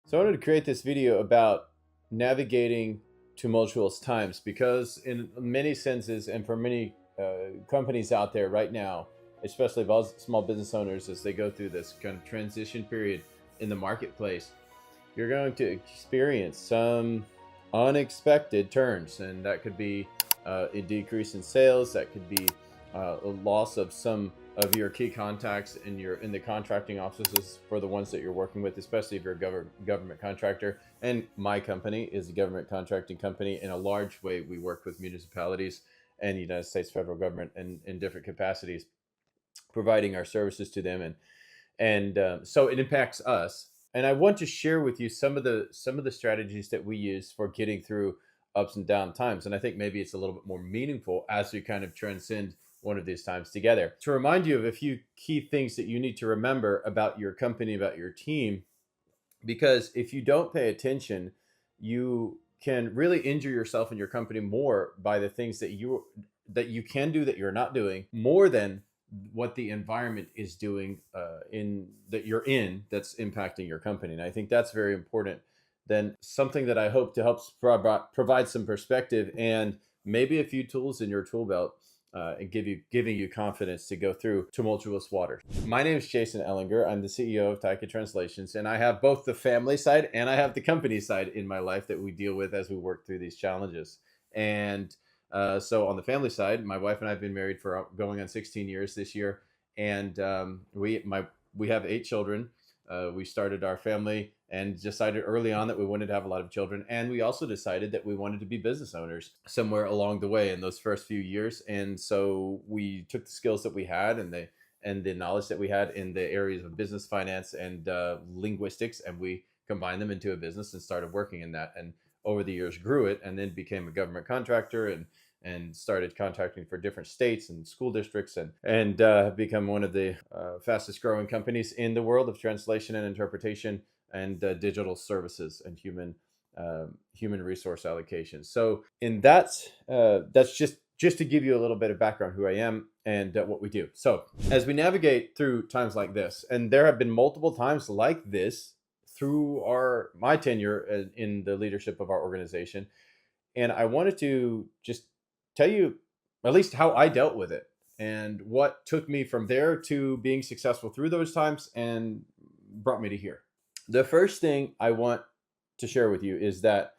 So I wanted to create this video about navigating tumultuous times because, in many senses, and for many companies out there right now, especially small business owners, as they go through this kind of transition period in the marketplace, you're going to experience some unexpected turns, and that could be a decrease in sales. That could be a loss of some of your key contacts in the contracting offices for the ones that you're working with, especially if you're a government contractor. And my company is a government contracting company. In a large way, we work with municipalities and the United States federal government in different capacities, providing our services to them, and so it impacts us. And I want to share with you some of the strategies that we use for getting through ups and down times. And I think maybe it's a little bit more meaningful as we kind of transcend one of these times together. To remind you of a few key things that you need to remember about your company, about your team, because if you don't pay attention, you can really injure yourself and your company more by the things that you can do that you're not doing, more than what the environment is doing in that you're in that's impacting your company. And I think that's very important. Then something that I hope to help provide some perspective and maybe a few tools in your tool belt, and giving you confidence to go through tumultuous waters. My name is Jason Ellinger. I'm the CEO of Taika Translations, and I have both the family side and I have the company side in my life that we deal with as we work through these challenges. And so on the family side, my wife and I have been married for going on 16 years this year, and we have 8 children. We started our family and decided early on that we wanted to have a lot of children, and we also decided that we wanted to be business owners somewhere along the way in those first few years. And so we took the skills that we had and the knowledge that we had in the areas of business, finance, and linguistics, and we combined them into a business and started working in that. And over the years grew it, and then became a government contractor, and started contracting for different states and school districts, and have become one of the fastest growing companies in the world of translation and interpretation and digital services and human resource allocation. So in that's just to give you a little bit of background who I am and what we do. So as we navigate through times like this, and there have been multiple times like this through my tenure in the leadership of our organization, and I wanted to just tell you at least how I dealt with it and what took me from there to being successful through those times and brought me to here. The first thing I want to share with you is that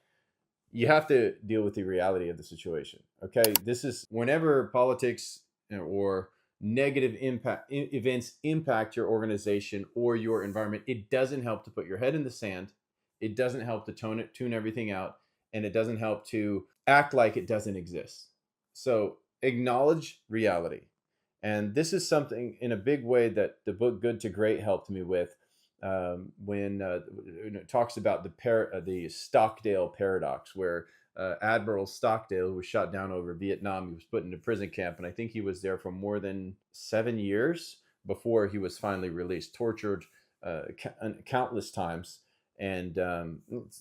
you have to deal with the reality of the situation. Okay, this is whenever politics or negative events impact your organization or your environment, it doesn't help to put your head in the sand. It doesn't help to tune everything out, and it doesn't help to act like it doesn't exist. So acknowledge reality. And this is something in a big way that the book Good to Great helped me with, when it talks about the Stockdale paradox, where Admiral Stockdale was shot down over Vietnam. He was put into prison camp, and I think he was there for more than 7 years before he was finally released, tortured countless times, and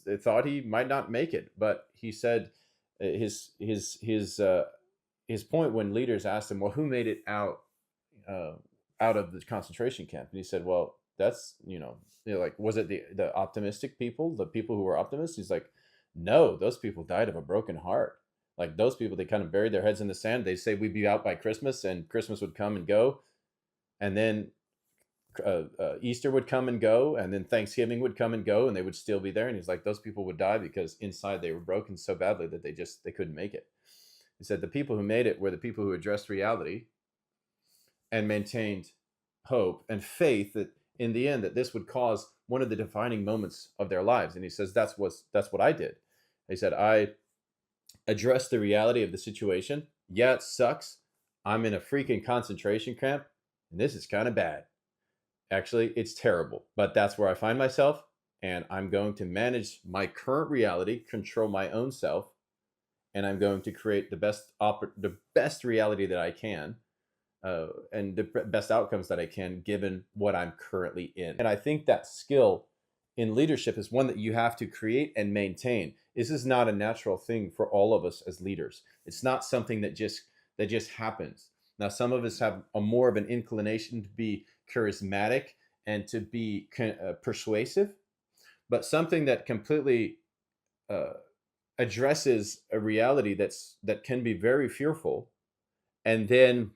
they thought he might not make it. But he said his point when leaders asked him, "Well, who made it uh, out of the concentration camp?" And he said, "Well, that's like, was it the optimistic people, the people who were optimists?" He's like, "No, those people died of a broken heart. Like, those people, they kind of buried their heads in the sand. They say we'd be out by Christmas, and Christmas would come and go, and then Easter would come and go, and then Thanksgiving would come and go, and they would still be there." And he's like, "Those people would die because inside they were broken so badly that they couldn't make it." He said the people who made it were the people who addressed reality and maintained hope and faith that in the end that this would cause one of the defining moments of their lives. And he says that's what I did. He said, I addressed the reality of the situation. Yeah, it sucks. I'm in a freaking concentration camp, and this is kind of bad. Actually, it's terrible, but that's where I find myself, and I'm going to manage my current reality, control my own self, and I'm going to create the best reality that I can, and the best outcomes that I can, given what I'm currently in. And I think that skill in leadership is one that you have to create and maintain. This is not a natural thing for all of us as leaders. It's not something that just happens. Now, some of us have a more of an inclination to be charismatic and to be persuasive, but something that completely uh, addresses a reality that can be very fearful, and then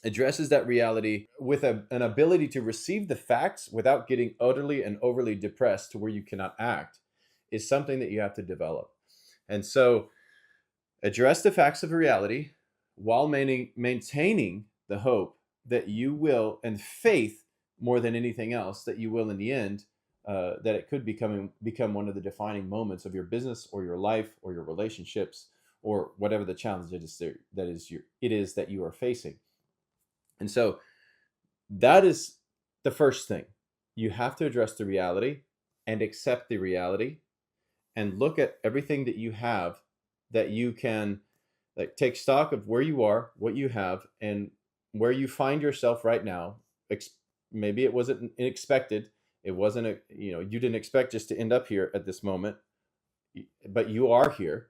addresses that reality with an ability to receive the facts without getting utterly and overly depressed to where you cannot act, is something that you have to develop. And so address the facts of reality while maintaining the hope that you will, and faith more than anything else, that you will in the end, that it could become one of the defining moments of your business or your life or your relationships or whatever the challenge it is that you are facing. And so that is the first thing. You have to address the reality and accept the reality and look at everything that you have, that you can, like, take stock of where you are, what you have, and where you find yourself right now. Maybe it wasn't unexpected. It wasn't you didn't expect just to end up here at this moment, but you are here,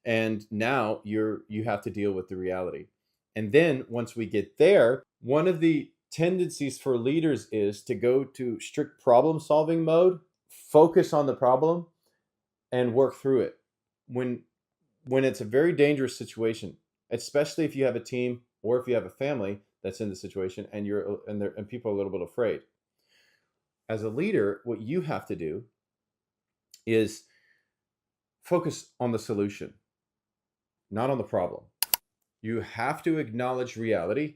and now you have to deal with the reality. And then once we get there, one of the tendencies for leaders is to go to strict problem solving mode, focus on the problem, and work through it. When it's a very dangerous situation, especially if you have a team or if you have a family that's in the situation, and people are a little bit afraid. As a leader, what you have to do is focus on the solution, not on the problem. You have to acknowledge reality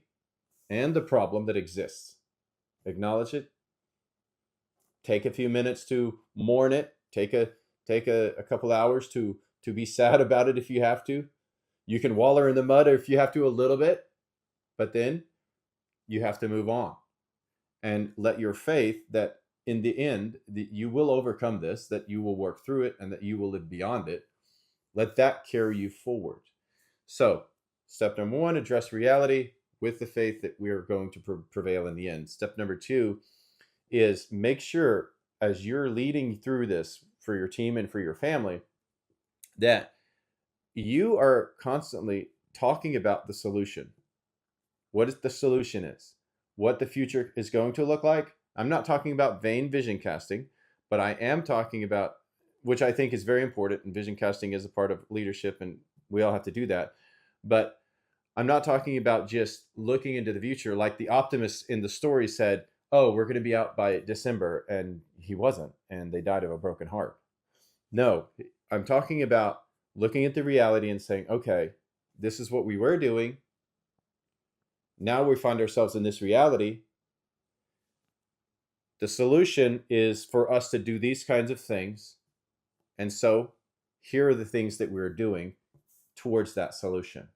and the problem that exists. Acknowledge it. Take a few minutes to mourn it. Take a couple hours to be sad about it if you have to. You can waller in the mud if you have to a little bit, but then you have to move on and let your faith that in the end that you will overcome this, that you will work through it, and that you will live beyond it. Let that carry you forward. So, step number one, address reality with the faith that we are going to prevail in the end. Step number two is make sure, as you're leading through this for your team and for your family, that you are constantly talking about the solution. What the solution is, what the future is going to look like. I'm not talking about vain vision casting, but I am talking about, which I think is very important, and vision casting is a part of leadership, and we all have to do that. But I'm not talking about just looking into the future like the optimist in the story said, oh, we're going to be out by December, and he wasn't, and they died of a broken heart. No, I'm talking about looking at the reality and saying, okay, this is what we were doing. Now we find ourselves in this reality. The solution is for us to do these kinds of things. And so here are the things that we're doing towards that solution.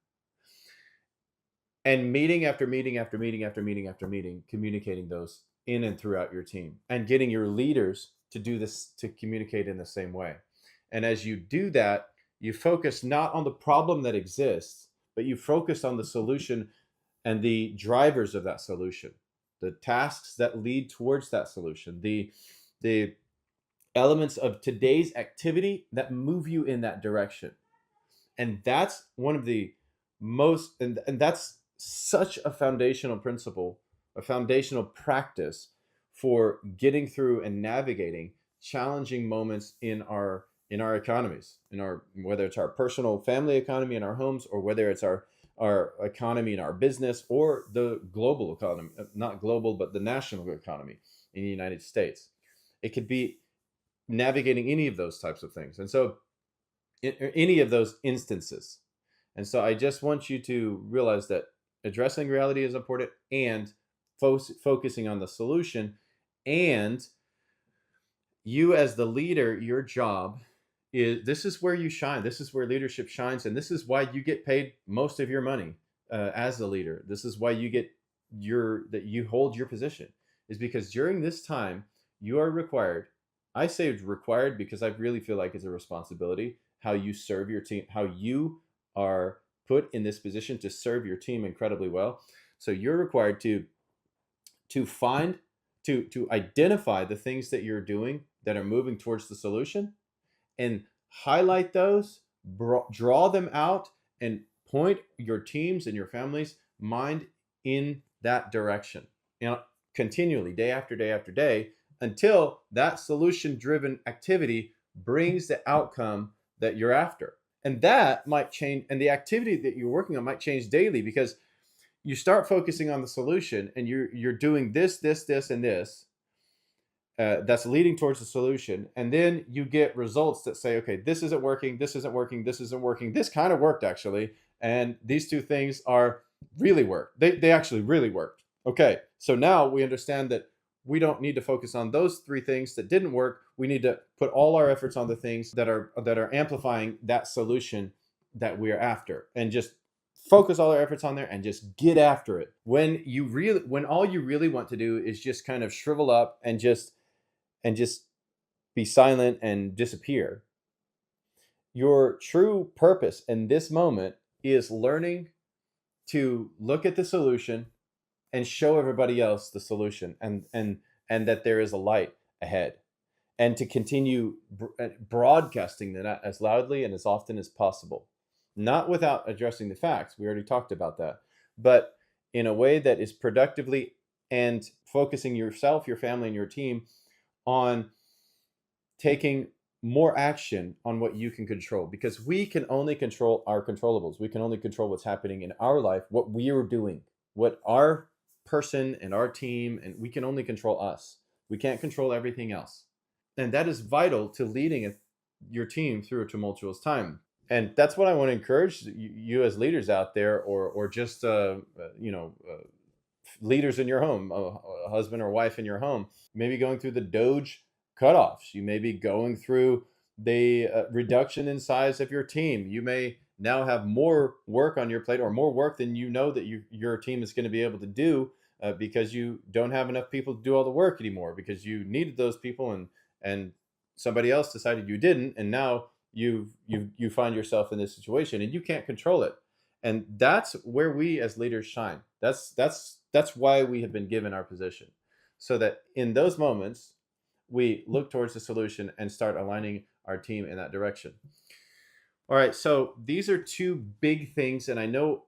And meeting after meeting after meeting after meeting after meeting, communicating those in and throughout your team, and getting your leaders to do this, to communicate in the same way. And as you do that, you focus not on the problem that exists, but you focus on the solution and the drivers of that solution, the tasks that lead towards that solution, the elements of today's activity that move you in that direction. And that's one of the most, and that's such a foundational principle, a foundational practice for getting through and navigating challenging moments in our economies, whether it's our personal family economy in our homes, or whether it's our economy in our business, or the global economy, not global, but the national economy in the United States. It could be navigating any of those types of things. And so any of those instances. And so I just want you to realize that addressing reality is important, and focusing on the solution. And you as the leader, your job is, this is where you shine. This is where leadership shines. And this is why you get paid most of your money as the leader. This is why you get that you hold your position, is because during this time you are required. I say it's required because I really feel like it's a responsibility, how you serve your team, how you are put in this position to serve your team incredibly well. So you're required to identify the things that you're doing that are moving towards the solution, and highlight those, draw them out, and point your teams and your family's mind in that direction. Continually, day after day after day, until that solution driven activity brings the outcome that you're after. And that might change, and the activity that you're working on might change daily, because you start focusing on the solution and you're doing this and this, that's leading towards the solution, and then you get results that say, okay, this isn't working, this isn't working, this isn't working, this kind of worked actually, and these two things are really work, they actually really worked. Okay, so now we understand that we don't need to focus on those three things that didn't work. We need to put all our efforts on the things that are amplifying that solution that we're after, and just focus all our efforts on there and just get after it. When all you really want to do is just kind of shrivel up and just be silent and disappear, your true purpose in this moment is learning to look at the solution and show everybody else the solution, and that there is a light ahead, and to continue broadcasting that as loudly and as often as possible, not without addressing the facts, we already talked about that, but in a way that is productively, and focusing yourself, your family, and your team on taking more action on what you can control, because we can only control our controllables. We can only control what's happening in our life, what we are doing, what our person and our team, and we can only control us. We can't control everything else. And that is vital to leading your team through a tumultuous time. And that's what I want to encourage you as leaders out there, or just leaders in your home, a husband or wife in your home, maybe going through the Doge cutoffs. You may be going through the reduction in size of your team. You may now have more work on your plate, or more work than you know that your team is going to be able to do, because you don't have enough people to do all the work anymore, because you needed those people, and somebody else decided you didn't, and now you find yourself in this situation and you can't control it. And that's where we as leaders shine. That's why we have been given our position, so that in those moments we look towards the solution and start aligning our team in that direction. All right, so these are two big things, and I know,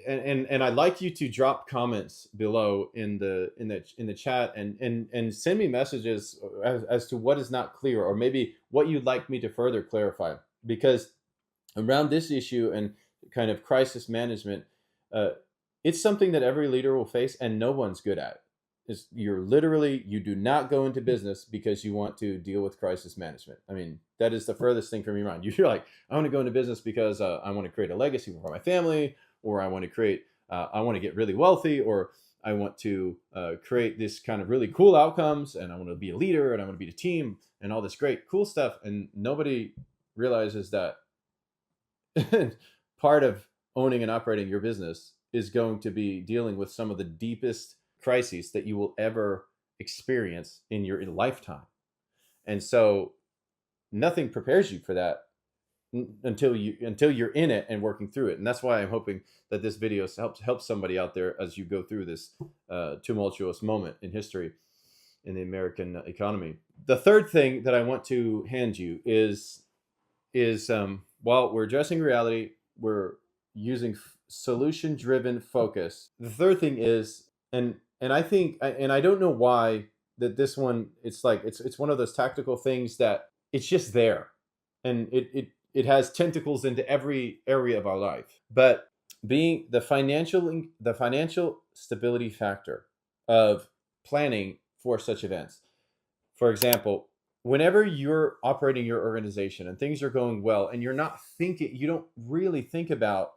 and I'd like you to drop comments below in the chat, and send me messages as to what is not clear, or maybe what you'd like me to further clarify, because around this issue and kind of crisis management, it's something that every leader will face, and no one's good at. You do not go into business because you want to deal with crisis management. I mean, that is the furthest thing from your mind. You're like, I want to go into business because I want to create a legacy for my family, or I want to get really wealthy, or I want to create this kind of really cool outcomes, and I want to be a leader, and I want to be a team, and all this great cool stuff. And nobody realizes that part of owning and operating your business is going to be dealing with some of the deepest crises that you will ever experience in your lifetime. And so nothing prepares you for that until you're in it and working through it. And that's why I'm hoping that this video helps somebody out there as you go through this tumultuous moment in history in the American economy. The third thing that I want to hand you is while we're addressing reality, we're using solution-driven focus. The third thing is, and I think, and I don't know why, that this one, it's like it's one of those tactical things that it's just there, and it has tentacles into every area of our life. But being the financial stability factor of planning for such events. For example, whenever you're operating your organization and things are going well, and you don't really think about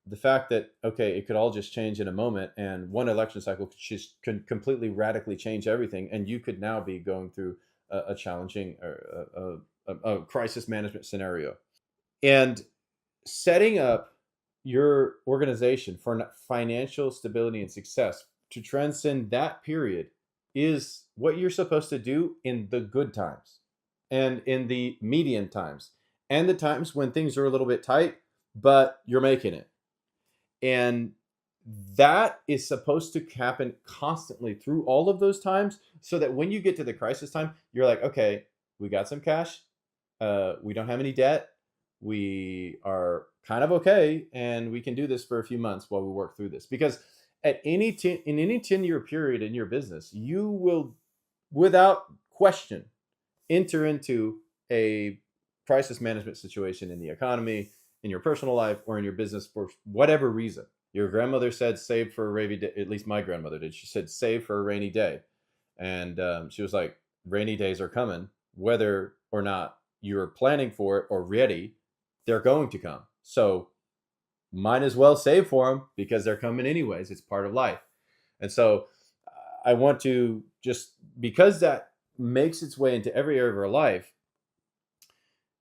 the fact that, okay, it could all just change in a moment, and one election cycle could completely radically change everything, and you could now be going through a challenging a crisis management scenario. And setting up your organization for financial stability and success to transcend that period is what you're supposed to do in the good times, and in the median times, and the times when things are a little bit tight, but you're making it. And that is supposed to happen constantly through all of those times, so that when you get to the crisis time, you're like, okay, we got some cash, we don't have any debt, we are kind of okay, and we can do this for a few months while we work through this. Because in any 10-year period in your business, you will without question, enter into a crisis management situation in the economy, in your personal life, or in your business for whatever reason. Your grandmother said, save for a rainy day. At least my grandmother did. She said, save for a rainy day. And she was like, rainy days are coming, whether or not you're planning for it or ready, they're going to come. So might as well save for them because they're coming anyways. It's part of life. And so I want to just, because that makes its way into every area of our life,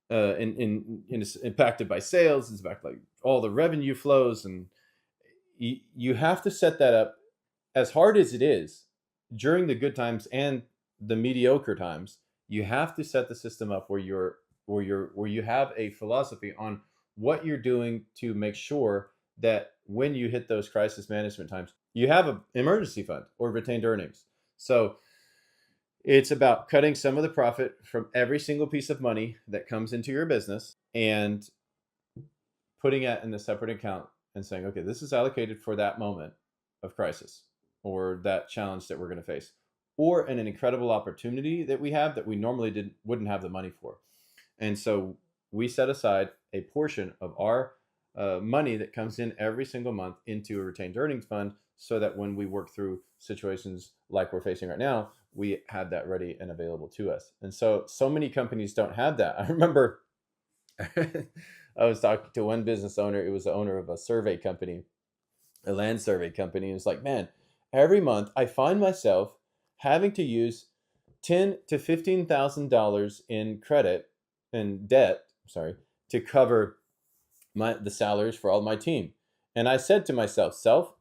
and it's impacted by sales, it's impacted by all the revenue flows, and you have to set that up, as hard as it is, during the good times and the mediocre times. You have to set the system up where you have a philosophy on what you're doing to make sure that when you hit those crisis management times, you have an emergency fund or retained earnings. So it's about cutting some of the profit from every single piece of money that comes into your business and putting it in a separate account and saying, okay, this is allocated for that moment of crisis or that challenge that we're going to face, or an incredible opportunity that we have that we normally wouldn't have the money for. And so we set aside a portion of our money that comes in every single month into a retained earnings fund, so that when we work through situations like we're facing right now, we had that ready and available to us. And so many companies don't have that. I remember I was talking to one business owner. It was the owner of a survey company, a land survey company. And it's like, man, every month I find myself having to use $10,000 to $15,000 in credit and debt, sorry, to cover the salaries for all my team. And I said to myself, self,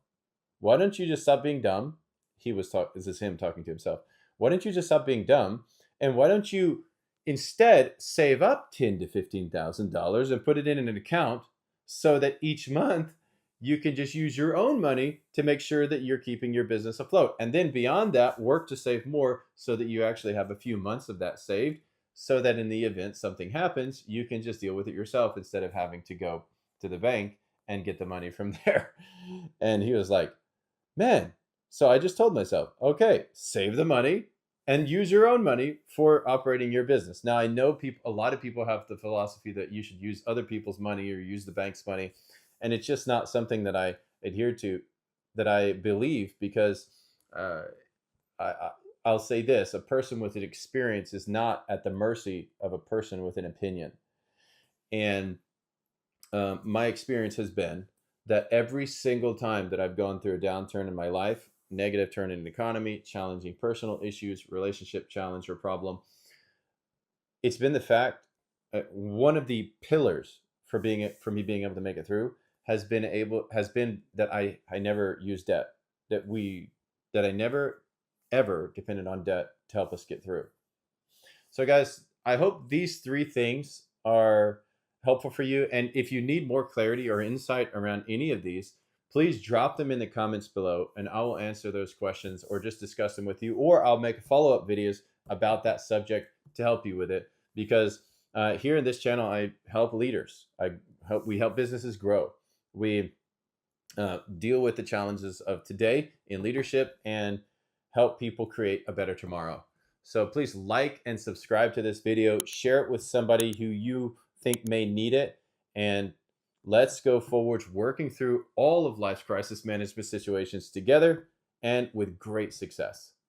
why don't you just stop being dumb? This is him talking to himself. Why don't you just stop being dumb? And why don't you instead save up $10,000 to $15,000 and put it in an account, so that each month you can just use your own money to make sure that you're keeping your business afloat. And then beyond that, work to save more so that you actually have a few months of that saved, so that in the event something happens, you can just deal with it yourself instead of having to go to the bank and get the money from there. And he was like, man, so I just told myself, okay, save the money and use your own money for operating your business. Now, I know a lot of people have the philosophy that you should use other people's money or use the bank's money. And it's just not something that I adhere to, that I believe, because uh, I, I'll say this: a person with an experience is not at the mercy of a person with an opinion. And my experience has been that every single time that I've gone through a downturn in my life, negative turn in the economy, challenging personal issues, relationship challenge or problem, it's been the fact, one of the pillars for me being able to make it through has been that I never used debt, that I never ever depended on debt to help us get through. So guys, I hope these three things are helpful for you. And if you need more clarity or insight around any of these, please drop them in the comments below and I will answer those questions or just discuss them with you, or I'll make follow-up videos about that subject to help you with it. Because here in this channel, I help leaders. We help businesses grow. We deal with the challenges of today in leadership and help people create a better tomorrow. So please like and subscribe to this video, share it with somebody who you think may need it, and let's go forward working through all of life's crisis management situations together and with great success.